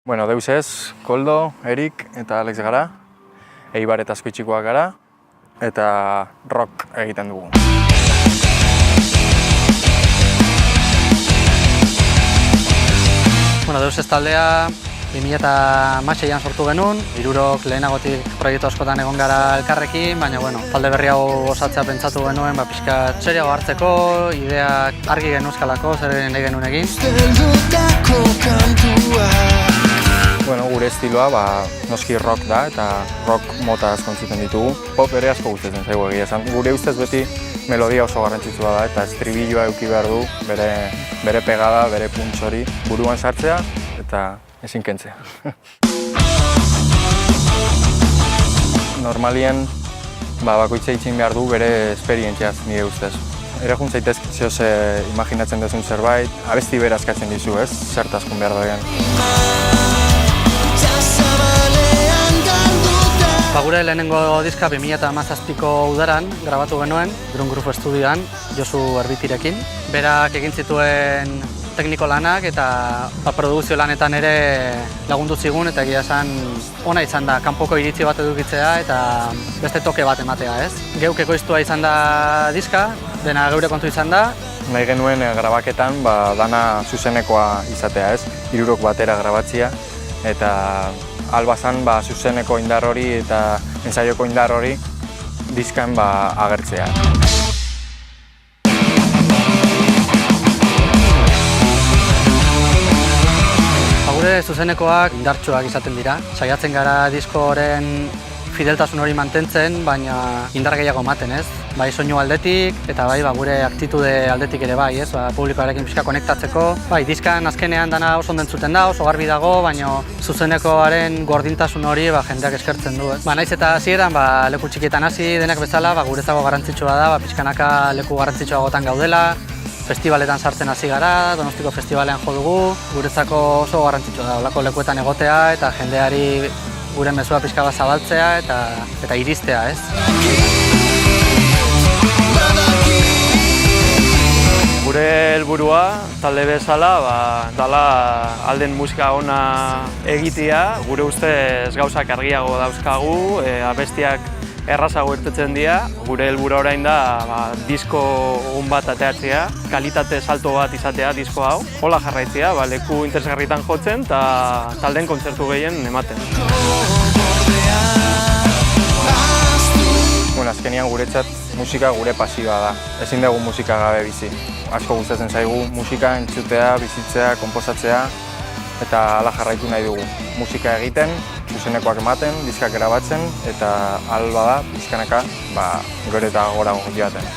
Bueno, deus ez, Koldo, Erik eta Alex gara, Eibar eta Azkoitxikoak gara, eta rock egiten dugu. Bueno, deus ez taldea 2016an sortu genuen, hirurok lehenagotik proiektu askotan egon gara elkarrekin, baina talde berri hau osatzea pentsatu genuen, pixka seriago hartzeko, ideak argi genuzkalako, zer nahi genuen egin. Gure estiloa noski rock da eta rock mota asko entzuten ditugu. Pop ere asko gustatzen zaigu egia esan. Gure ustez beti melodia oso garrantzitsua da eta estribilloa eduki behar du, bere pegada, bere punts hori buruan sartzea eta ezin kentzea. Normalien bakoitza itxin behar du bere esperientziaz nire ustez. Ere jun zaitez zehoz imaginatzen duzun zerbait, abesti bera eskatzen dizu ez, zertazkun behar dagoen. Gure lehenengo diska 2017ko udaran grabatu genuen, Drum Group Studioan, Josu Erbitirekin. Berak egin zituen tekniko lanak eta produkzio lanetan ere lagundu zigun eta egia esan ona izan da kanpoko iritzi bat edukitzea eta beste toke bat ematea, ez? Geuk ekoiztua izan da diska, dena geure kontu izan da. Nahi genuen grabaketan dana zuzenekoa izatea, ez? Hirurok batera grabatzea eta albazan zuzeneko indar hori eta ensaioko indar hori diskan agertzea. Gure zuzenekoak indartsuak izaten dira. Saiatzen gara diskoren fideltasun hori mantentzen, baina indar gehiago ematen, ez? Bai soinu aldetik eta bai gure aktitude aldetik ere bai, ez? Publikoarekin pixka konektatzeko. Bai, diskan azkenean dana oso ondo entzuten da, oso garbi dago, baina zuzenekoaren gordintasun hori jendeak eskertzen du, ez? Naiz eta hasieran leku txikietan hasi denak bezala, guretzako garrantzitsua da, pixkanaka leku garrantzitsuagotan gaudela. Festivaletan sartzen hasi gara, Donostiko festivalean jo dugu, guretzako oso garrantzitsua da, holako lekuetan egotea eta jendeari gure mezua pixka bat zabaltzea eta iristea, ez? Gure helburua talde bezala dala alden musika ona egitea, gure ustez gauzak argiago dauzkagu, abestiak errazago irtetzen dira. Gure helburua orain da disko on bat ateratzea, kalitate salto bat izatea disko hau. Hola jarraitzea, leku interesgarritan jotzen eta taldeen kontzertu gehien ematen. Azkenean guretzat musika gure pasioa da. Ezin dugu musika gabe bizi. Asko gustatzen zaigu musika entzutea, bizitzea, konposatzea eta hala jarraitu nahi dugu. Musika egiten, zuzenekoak ematen, diskak grabatzen eta ahal bada pixkanaka gero eta gorago joaten.